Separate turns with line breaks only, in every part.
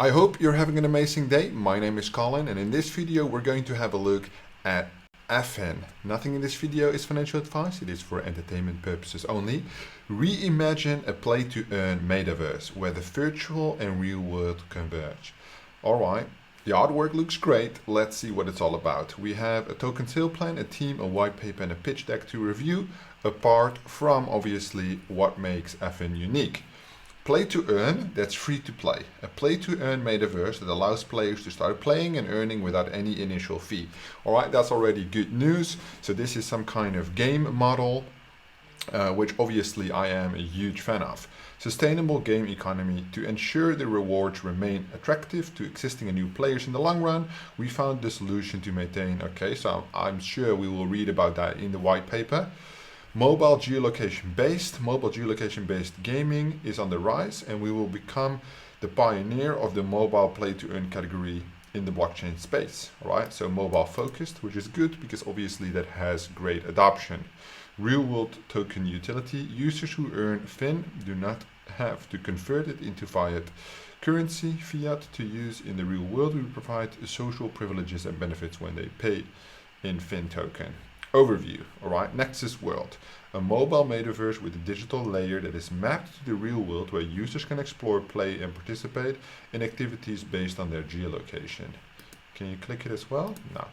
I hope you're having an amazing day. My name is Colin, and in this video we're going to have a look at Affyn. Nothing in this video is financial advice, it is for entertainment purposes only. Reimagine a play-to-earn metaverse where the virtual and real world converge. Alright, the artwork looks great, let's see what it's all about. We have a token sale plan, a team, a white paper and a pitch deck to review, apart from obviously what makes Affyn unique. Play to earn, that's free to play. A play to earn metaverse that allows players to start playing and earning without any initial fee. Alright, that's already good news. So this is some kind of game model, which obviously I am a huge fan of. Sustainable game economy. To ensure the rewards remain attractive to existing and new players in the long run, we found the solution to maintain. Okay, so I'm sure we will read about that in the white paper. Mobile geolocation-based gaming is on the rise, and we will become the pioneer of the mobile play-to-earn category in the blockchain space. All right, so mobile focused, which is good because obviously that has great adoption. Real-world token utility. Users who earn Fin do not have to convert it into fiat currency, fiat, to use in the real world. We provide social privileges and benefits when they pay in Fin token. Overview, alright, Nexus world, a mobile metaverse with a digital layer that is mapped to the real world where users can explore, play and participate in activities based on their geolocation. Can you click it as well? No.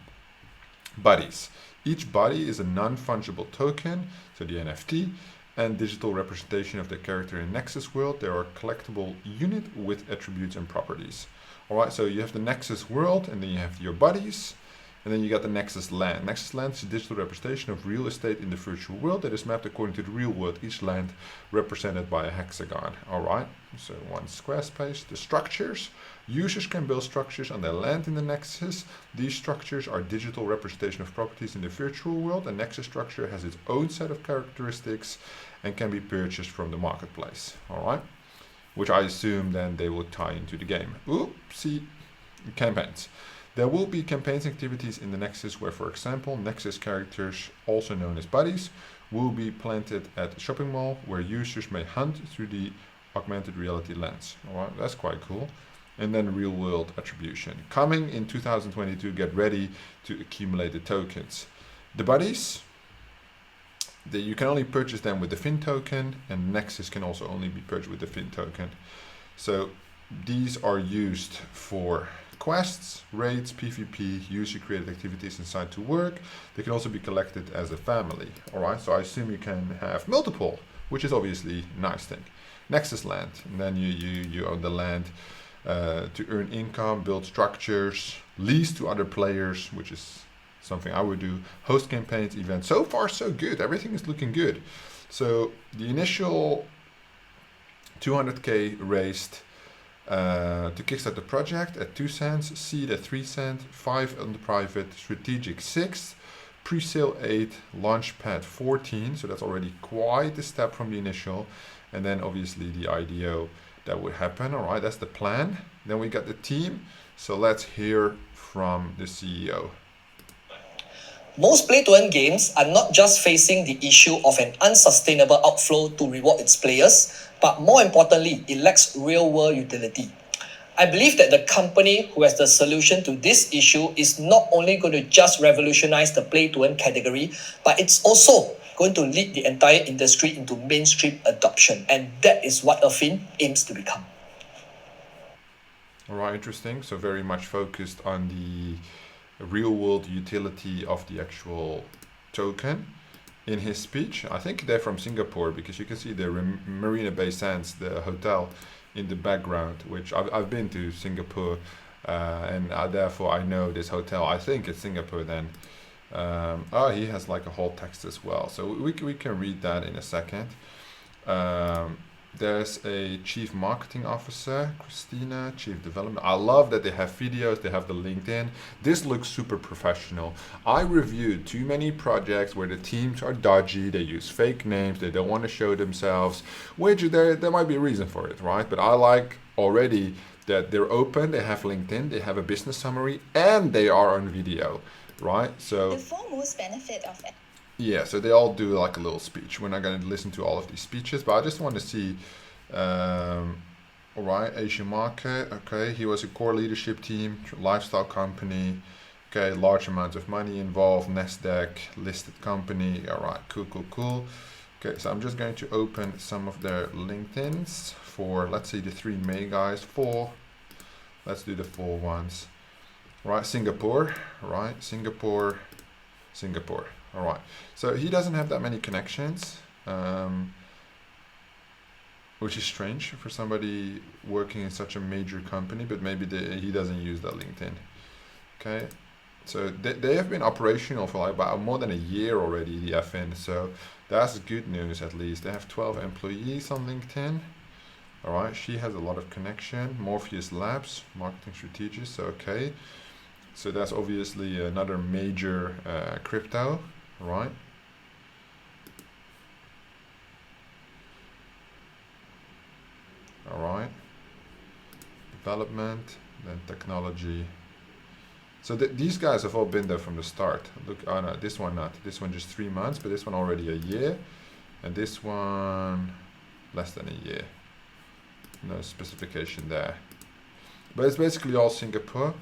Buddies. Each buddy is a non-fungible token, so the NFT, and digital representation of the character in Nexus world. They are a collectible unit with attributes and properties. Alright, so you have the Nexus world and then you have your buddies. And then you got the Nexus land. Nexus land is a digital representation of real estate in the virtual world that is mapped according to the real world, each land represented by a hexagon. Alright, so one square space. The structures. Users can build structures on their land in the Nexus. These structures are digital representation of properties in the virtual world. A Nexus structure has its own set of characteristics and can be purchased from the marketplace. Alright, which I assume then they will tie into the game. Oopsie. Campaigns. There will be campaigns activities in the Nexus where, for example, Nexus characters, also known as buddies, will be planted at a shopping mall where users may hunt through the augmented reality lens. Alright, that's quite cool. And then real world attribution. Coming in 2022, get ready to accumulate the tokens. The buddies, you can only purchase them with the Fin token, and Nexus can also only be purchased with the Fin token. So these are used for quests, raids, PvP, user-created activities inside to work. They can also be collected as a family. Alright, so I assume you can have multiple, which is obviously a nice thing. Nexus land, and then you own the land to earn income, build structures, lease to other players, which is something I would do, host campaigns, events. So far so good, everything is looking good. So the initial 200k raised to kickstart the project at 2 cents, seed at 3 cents, 5 on the private, strategic 6, pre-sale 8, launchpad 14, so that's already quite a step from the initial, and then obviously the IDO that would happen. Alright, that's the plan. Then we got the team, so let's hear from the CEO.
Most play-to-earn games are not just facing the issue of an unsustainable outflow to reward its players, but more importantly, it lacks real-world utility. I believe that the company who has the solution to this issue is not only going to just revolutionize the play-to-earn category, but it's also going to lead the entire industry into mainstream adoption. And that is what Affyn aims to become.
Alright, interesting. So very much focused on the real world utility of the actual token. In his speech, I think they're from Singapore because you can see the Marina Bay Sands, the hotel in the background, which I've been to Singapore and therefore I know this hotel. I think it's Singapore then. Oh, he has like a whole text as well, so we can read that in a second. There's a chief marketing officer, Christina, chief development. I love that they have videos, they have the LinkedIn. This looks super professional. I reviewed too many projects where the teams are dodgy, they use fake names, they don't want to show themselves, which there might be a reason for it, right? But I like already that they're open, they have LinkedIn, they have a business summary, and they are on video, right? So
the foremost benefit of it.
Yeah, so they all do like a little speech. We're not going to listen to all of these speeches, but I just want to see All right, Asian market. Okay, he was a core leadership team, lifestyle company. Okay, large amounts of money involved, Nasdaq listed company. All right, cool. Okay, so I'm just going to open some of their LinkedIn's for, let's see, the three main guys. Four. Let's do the four ones. Right, Singapore. Right, Singapore. All right. So he doesn't have that many connections, which is strange for somebody working in such a major company. But maybe he doesn't use that LinkedIn. Okay. So they have been operational for like about more than a year already, the Affyn. So that's good news at least. They have 12 employees on LinkedIn. All right, she has a lot of connection. Morpheus Labs, marketing strategist. Okay, so that's obviously another major crypto, right? All right, development, then technology. So these guys have all been there from the start. Look, oh no, this one not. This one just 3 months, but this one already a year. And this one less than a year. No specification there. But it's basically all Singapore.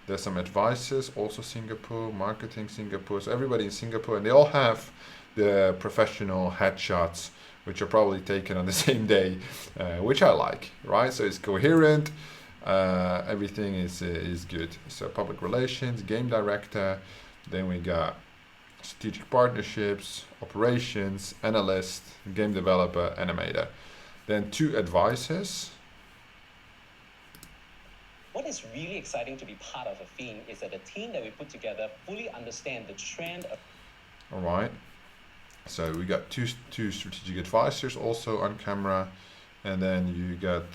There's some advisors, also Singapore, marketing Singapore. So everybody in Singapore, and they all have the professional headshots, which are probably taken on the same day, which I like, right? So it's coherent. Everything is good. So public relations, game director, then we got strategic partnerships, operations, analyst, game developer, animator. Then 2 advisors.
What is really exciting to be part of Affyn is that the team that we put together fully understand the trend of...
All right. So we got two strategic advisors also on camera. And then you got,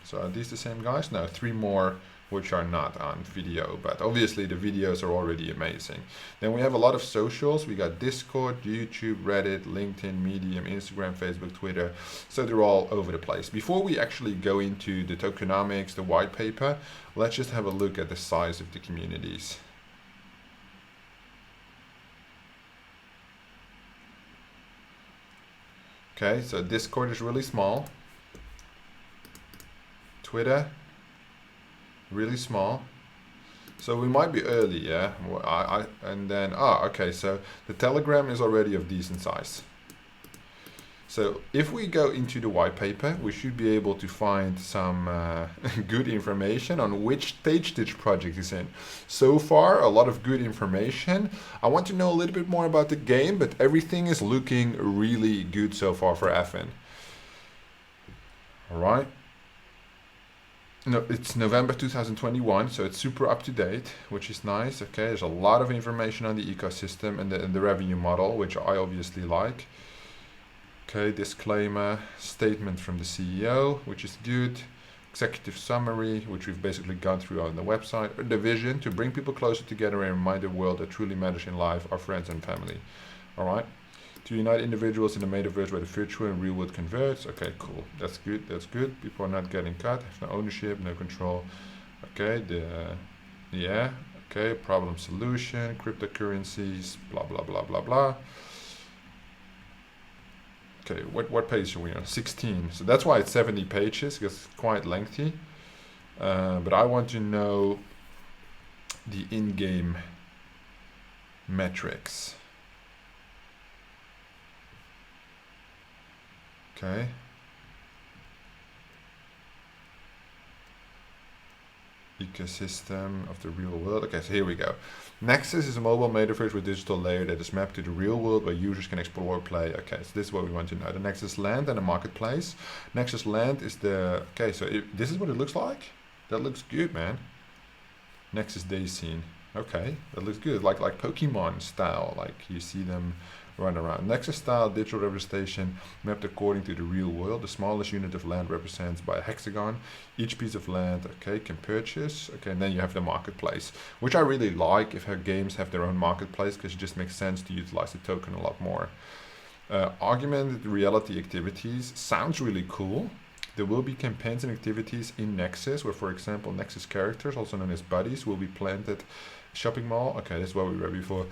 so are these the same guys? No, 3 more which are not on video, but obviously the videos are already amazing. Then we have a lot of socials. We got Discord, YouTube, Reddit, LinkedIn, Medium, Instagram, Facebook, Twitter. So they're all over the place. Before we actually go into the tokenomics, the white paper, let's just have a look at the size of the communities. Okay, so Discord is really small. Twitter, really small. So we might be early, yeah. And then okay. So the Telegram is already of decent size. So if we go into the white paper, we should be able to find some good information on which stage this project is in. So far, a lot of good information. I want to know a little bit more about the game, but everything is looking really good so far for Affyn. All right. No, it's November 2021, so it's super up to date, which is nice. Okay, there's a lot of information on the ecosystem and the revenue model, which I obviously like. Okay, disclaimer, statement from the CEO, which is good. Executive summary, which we've basically gone through on the website. The vision, to bring people closer together and remind the world that truly matters in life, our friends and family. All right. To unite individuals in the metaverse where the virtual and real world converge. Okay, cool. That's good. That's good. People are not getting cut. Have no ownership, no control. Okay. Okay. Problem solution. Cryptocurrencies. Blah blah blah blah blah. Okay. What page are we on? 16. So that's why it's 70 pages because it's quite lengthy. But I want to know the in-game metrics. Okay. Ecosystem of the real world. Okay, so here we go. Nexus is a mobile metaverse with digital layer that is mapped to the real world where users can explore or play. Okay, so this is what we want to know. The Nexus Land and the marketplace. Nexus Land is the... Okay, so this is what it looks like. That looks good, man. Nexus Day Scene. Okay, that looks good. Like Pokemon style. Like you see them run around. Nexus style digital representation mapped according to the real world. The smallest unit of land represents by a hexagon. Each piece of land, okay, can purchase. Okay, and then you have the marketplace, which I really like if her games have their own marketplace because it just makes sense to utilize the token a lot more. Augmented reality activities sounds really cool. There will be campaigns and activities in Nexus where, for example, Nexus characters, also known as buddies, will be planted shopping mall. Okay, that's what we read before.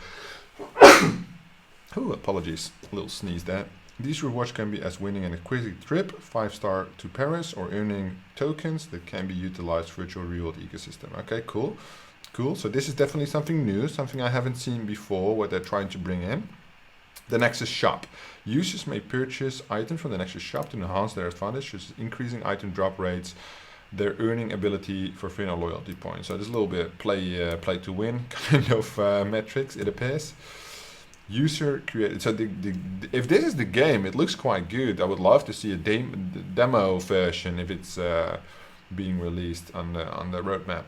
Oh, apologies, a little sneeze there. These rewards can be as winning an exquisite trip, 5-star to Paris, or earning tokens that can be utilized virtual reward ecosystem. Okay, cool. Cool. So this is definitely something new, something I haven't seen before, what they're trying to bring in. The Nexus shop. Users may purchase items from the Nexus shop to enhance their advantage, such as increasing item drop rates, their earning ability for Affyn loyalty points. So there's a little bit play to win kind of metrics, it appears. User created. So if this is the game, it looks quite good. I would love to see a demo version if it's being released on the roadmap.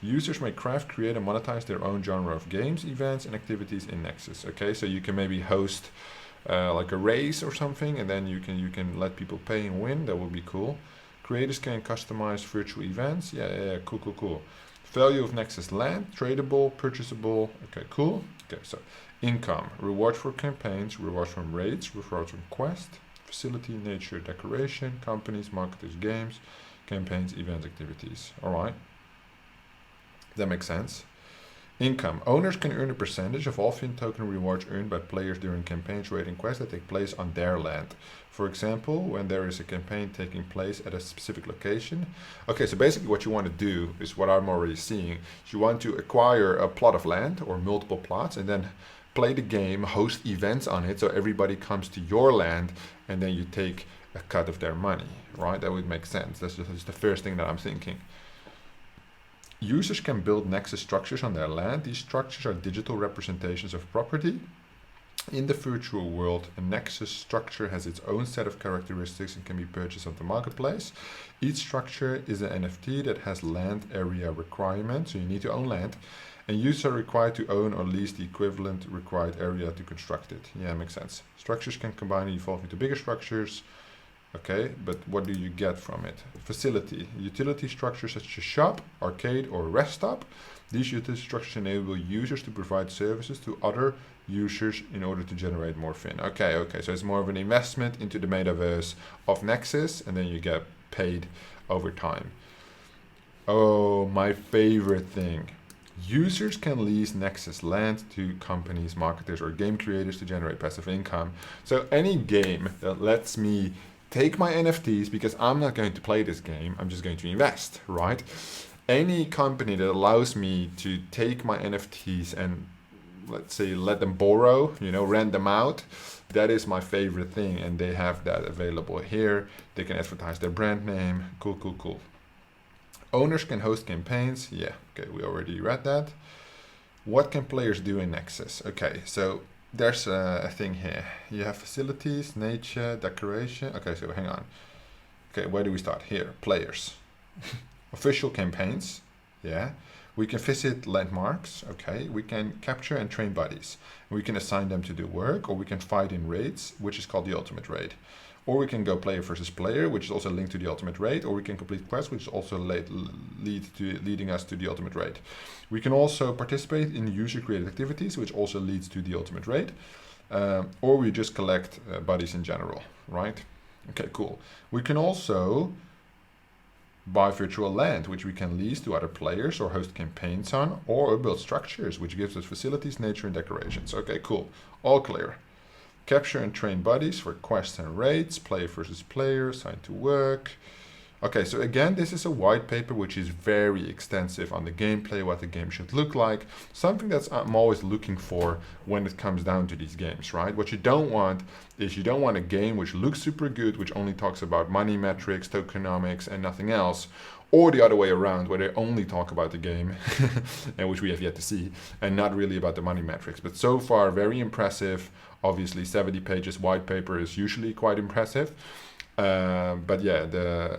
Users may craft, create, and monetize their own genre of games, events, and activities in Nexus. Okay, so you can maybe host like a race or something, and then you can let people pay and win. That would be cool. Creators can customize virtual events. Yeah, cool. Value of Nexus land, tradable, purchasable. Okay, cool. Okay, so income, rewards for campaigns, rewards from raids, rewards from quest, facility, nature, decoration, companies, marketers, games, campaigns, events, activities. All right. That makes sense. Income. Owners can earn a percentage of all Affyn token rewards earned by players during campaigns, raid, and quests that take place on their land. For example, when there is a campaign taking place at a specific location. Okay, so basically what you want to do is what I'm already seeing. You want to acquire a plot of land or multiple plots and then play the game, host events on it, so everybody comes to your land and then you take a cut of their money, right? That would make sense. That's just the first thing that I'm thinking. Users can build Nexus structures on their land. These structures are digital representations of property. In the virtual world, a Nexus structure has its own set of characteristics and can be purchased on the marketplace. Each structure is an NFT that has land area requirements, so you need to own land, and users are required to own or lease the equivalent required area to construct it. Yeah, makes sense. Structures can combine and evolve into bigger structures. Okay, but what do you get from it? Facility. Utility structures such as shop, arcade, or rest stop. These utility structures enable users to provide services to other users in order to generate more Affyn. Okay, so it's more of an investment into the metaverse of Nexus, and then you get paid over time. Oh, my favorite thing. Users can lease Nexus land to companies, marketers, or game creators to generate passive income. So any game that lets me take my NFTs, because I'm not going to play this game, I'm just going to invest, right? Any company that allows me to take my NFTs and, let's say, let them borrow, rent them out, that is my favorite thing, and they have that available here. They can advertise their brand name. Cool. Owners can host campaigns. Yeah, okay, we already read that. What can players do in Nexus? Okay, so there's a thing here. You have facilities, nature, decoration. Okay, so hang on. Okay, where do we start? Here, players. Official campaigns. Yeah. We can visit landmarks. Okay. We can capture and train buddies. We can assign them to do work, or we can fight in raids, which is called the ultimate raid. Or we can go player versus player, which is also linked to the ultimate raid, or we can complete quests, which is also leading us to the ultimate raid. We can also participate in user-created activities, which also leads to the ultimate raid, or we just collect buddies in general, right? Okay, cool. We can also buy virtual land, which we can lease to other players or host campaigns on, or build structures, which gives us facilities, nature, and decorations. Okay, cool. All clear. Capture and train buddies for quests and raids, player versus player, assigned to work. Okay, so again, this is a white paper which is very extensive on the gameplay, what the game should look like. Something that's I'm always looking for when it comes down to these games, right? What you don't want is you don't want a game which looks super good, which only talks about money metrics, tokenomics, and nothing else. Or the other way around, where they only talk about the game, and which we have yet to see, and not really about the money metrics. But so far, very impressive. Obviously, 70 pages white paper is usually quite impressive. But yeah,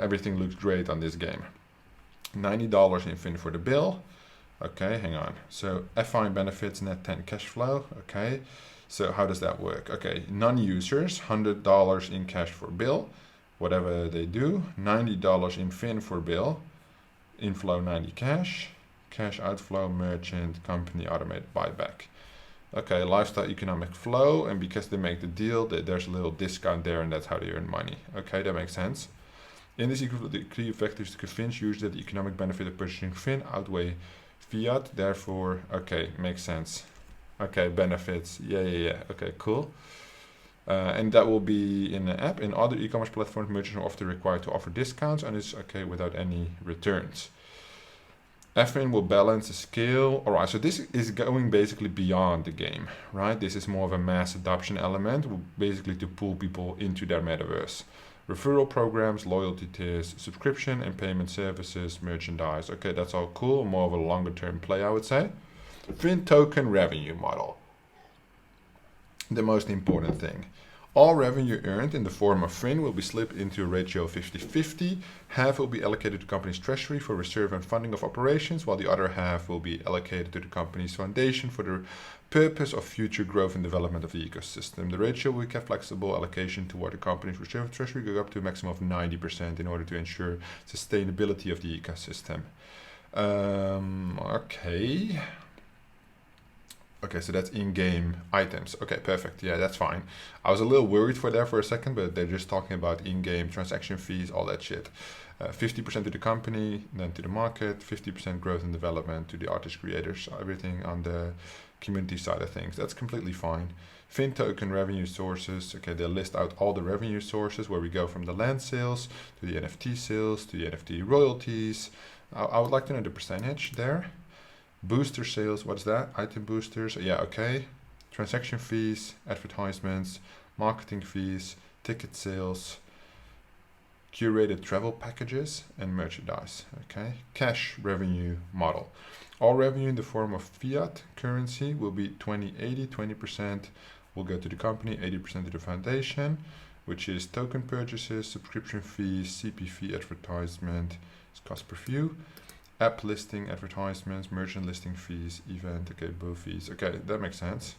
everything looks great on this game. $90 in Affyn for the bill. Okay, hang on. So Affyn benefits net 10 cash flow. Okay, so how does that work? Okay, non-users, $100 in cash for bill. Whatever they do, $90 in Affyn for bill. Inflow 90 cash. Cash outflow, merchant, company, automated buyback. Okay, lifestyle economic flow, and because they make the deal, there's a little discount there, and that's how they earn money. Okay, that makes sense. In this the key objective is to convince users that the economic benefit of purchasing Affyn outweigh fiat. Therefore, okay, makes sense. Okay, benefits. Yeah. Okay, cool. And that will be in the app. In other e-commerce platforms, merchants are often required to offer discounts, and it's okay without any returns. Affyn will balance the scale. All right, so this is going basically beyond the game, right? This is more of a mass adoption element, basically to pull people into their metaverse. Referral programs, loyalty tiers, subscription and payment services, merchandise. Okay, that's all cool. More of a longer term play, I would say. Affyn token revenue model. The most important thing. All revenue earned in the form of Affyn will be split into a ratio 50-50. Half will be allocated to the company's treasury for reserve and funding of operations, while the other half will be allocated to the company's foundation for the purpose of future growth and development of the ecosystem. The ratio will be kept flexible. Allocation toward the company's reserve and treasury go up to a maximum of 90% in order to ensure sustainability of the ecosystem. Okay. Okay, so that's in-game items. Okay, perfect. Yeah, that's fine. I was a little worried for that for a second, but they're just talking about in-game transaction fees, all that shit. 50% to the company, then to the market, 50% growth and development to the artist creators, everything on the community side of things. That's completely fine. Affyn token revenue sources. Okay, they list out all the revenue sources where we go from the land sales to the NFT sales to the NFT royalties. I would like to know the percentage there. Booster sales, what's that? Item boosters, yeah, okay. Transaction fees, advertisements, marketing fees, ticket sales, curated travel packages, and merchandise, okay. Cash revenue model. All revenue in the form of fiat currency will be 20-80, 20% will go to the company, 80% to the foundation, which is token purchases, subscription fees, CP fee advertisement, cost per view. App listing, advertisements, merchant listing fees, event, okay, both fees. Okay, that makes sense.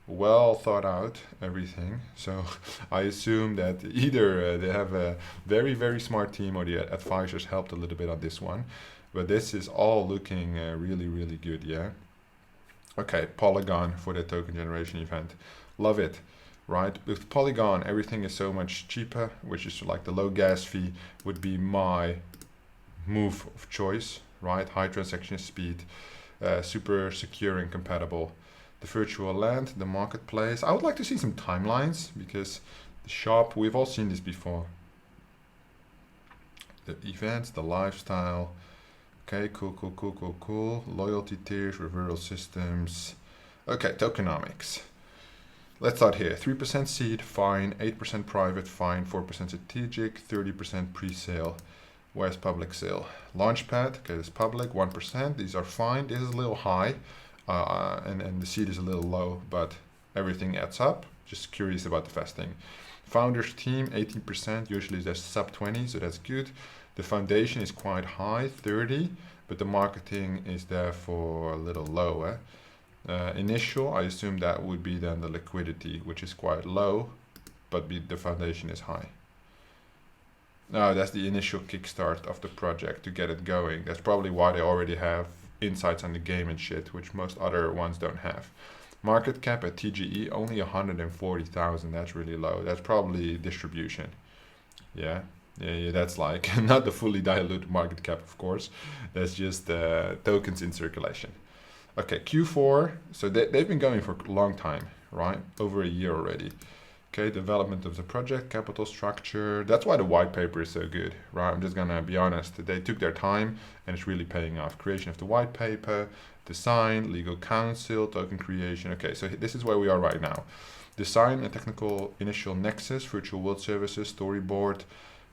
Well thought out, everything. So I assume that either they have a very, very smart team or the advisors helped a little bit on this one. But this is all looking really, really good, yeah? Okay, Polygon for the token generation event. Love it, right? With Polygon, everything is so much cheaper, which is like the low gas fee would be my move of choice. Right, high transaction speed, super secure and compatible. The virtual land, the marketplace. I would like to see some timelines because the shop, we've all seen this before. The events, the lifestyle. Okay, cool. Loyalty tiers, referral systems. Okay, tokenomics. Let's start here. 3% seed, fine. 8% private, fine. 4% strategic, 30% pre-sale. Where's public sale? Launchpad, okay, it's public, 1%. These are fine. This is a little high, and the seed is a little low, but everything adds up. Just curious about the vesting. Founders team, 18%. Usually there's sub 20, so that's good. The foundation is quite high, 30, but the marketing is therefore a little lower. Initial, I assume that would be then the liquidity, which is quite low, but the foundation is high. No, that's the initial kickstart of the project to get it going. That's probably why they already have insights on the game and shit, which most other ones don't have. Market cap at TGE, only 140,000. That's really low. That's probably distribution. Yeah, that's like not the fully diluted market cap, of course. That's just tokens in circulation. Okay, Q4. So they've been going for a long time, right? Over a year already. Okay, development of the project, capital structure. That's why the white paper is so good, right? I'm just gonna be honest. They took their time and it's really paying off. Creation of the white paper, design, legal counsel, token creation. Okay, so this is where we are right now. Design and technical initial Nexus, virtual world services, storyboard,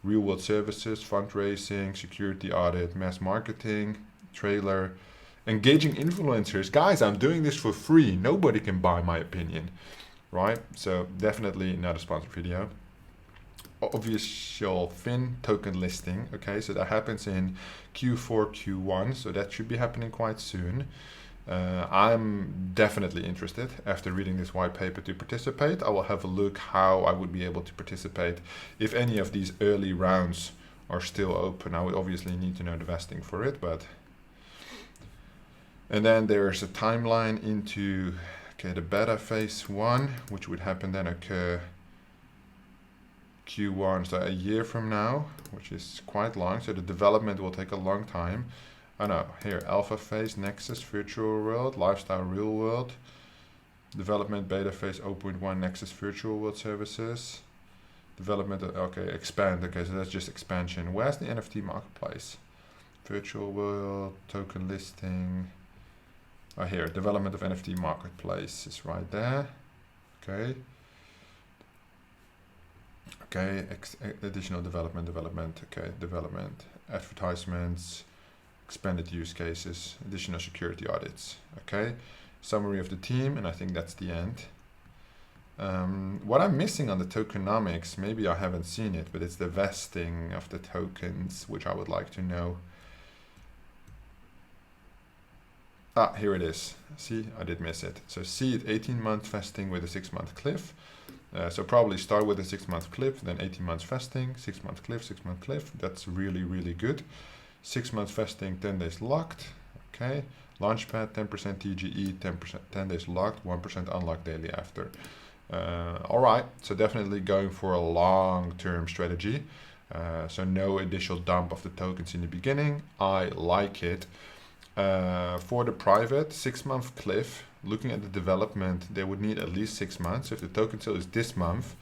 real world services, fundraising, security audit, mass marketing, trailer, engaging influencers. Guys, I'm doing this for free. Nobody can buy my opinion. Right, so definitely not a sponsored video. Official Affyn token listing. Okay, so that happens in Q4, Q1, so that should be happening quite soon. I'm definitely interested after reading this white paper to participate. I will have a look how I would be able to participate if any of these early rounds are still open. I would obviously need to know the vesting for it, but. And then there's a timeline into. Okay, the beta phase 1, which would happen then occur Q1, so a year from now, which is quite long. So the development will take a long time. Oh no, here, alpha phase, Nexus, virtual world, lifestyle, real world. Development beta phase 0.1 Nexus virtual world services. Development, okay, expand. Okay, so that's just expansion. Where's the NFT marketplace? Virtual world, token listing. Oh, here, development of NFT marketplace is right there. Okay. Okay, additional development, okay, development, advertisements, expanded use cases, additional security audits, okay. Summary of the team, and I think that's the end. What I'm missing on the tokenomics, maybe I haven't seen it, but it's the vesting of the tokens, which I would like to know. Ah, here it is. See, I did miss it. So seed 18-month vesting with a 6-month cliff. So probably start with a 6-month cliff, then 18 months vesting, 6-month cliff, 6-month cliff. That's really, really good. 6 months vesting, 10 days locked. Okay. Launchpad, 10% TGE, 10 days locked, 1% unlocked daily after. All right. So definitely going for a long-term strategy. So no initial dump of the tokens in the beginning. I like it. For the private 6-month cliff, looking at the development, they would need at least 6 months. If the token sale is this month,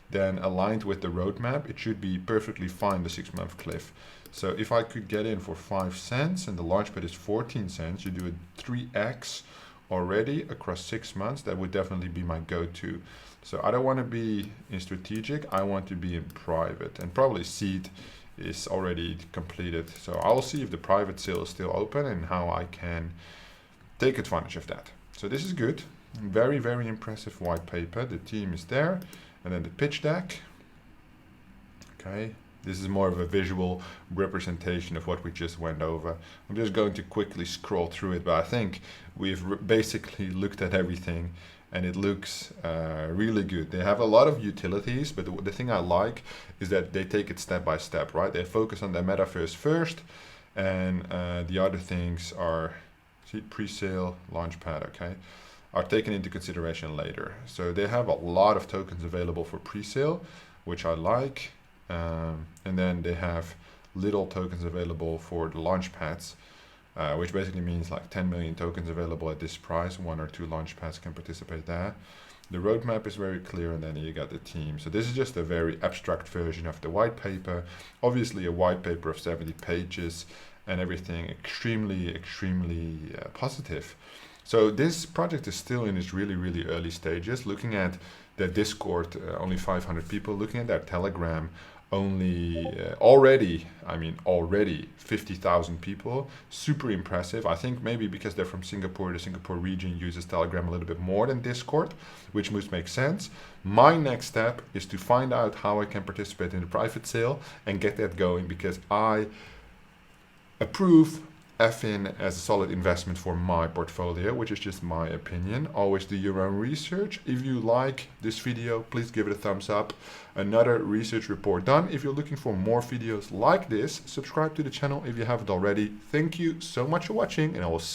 then aligned with the roadmap, it should be perfectly fine, the 6-month cliff. So if I could get in for 5 cents and the launchpad is 14 cents, you do a 3x already across 6 months, that would definitely be my go-to. So I don't want to be in strategic, I want to be in private, and probably seed is already completed. So I'll see if the private sale is still open and how I can take advantage of that. So this is good. Very, very impressive white paper. The team is there. And then the pitch deck. Okay. This is more of a visual representation of what we just went over. I'm just going to quickly scroll through it, but I think we've basically looked at everything and it looks really good. They have a lot of utilities, but the thing I like is that they take it step by step, right? They focus on the metaverse first, and the other things are, see, pre-sale, launchpad, okay, are taken into consideration later. So they have a lot of tokens available for pre-sale, which I like. And then they have little tokens available for the launchpads, which basically means like 10 million tokens available at this price. 1 or 2 launchpads can participate there. The roadmap is very clear, and then you got the team. So this is just a very abstract version of the white paper. Obviously a white paper of 70 pages and everything extremely, extremely positive. So this project is still in its really, really early stages. Looking at their Discord, only 500 people. Looking at their Telegram, only already 50,000 people. Super impressive. I think maybe because they're from Singapore, the Singapore region uses Telegram a little bit more than Discord, which must make sense. My next step is to find out how I can participate in the private sale and get that going, because I approve Affyn as a solid investment for my portfolio, which is just my opinion. Always do your own research. If you like this video, please give it a thumbs up. Another research report done. If you're looking for more videos like this, subscribe to the channel if you haven't already. Thank you so much for watching, and I will see you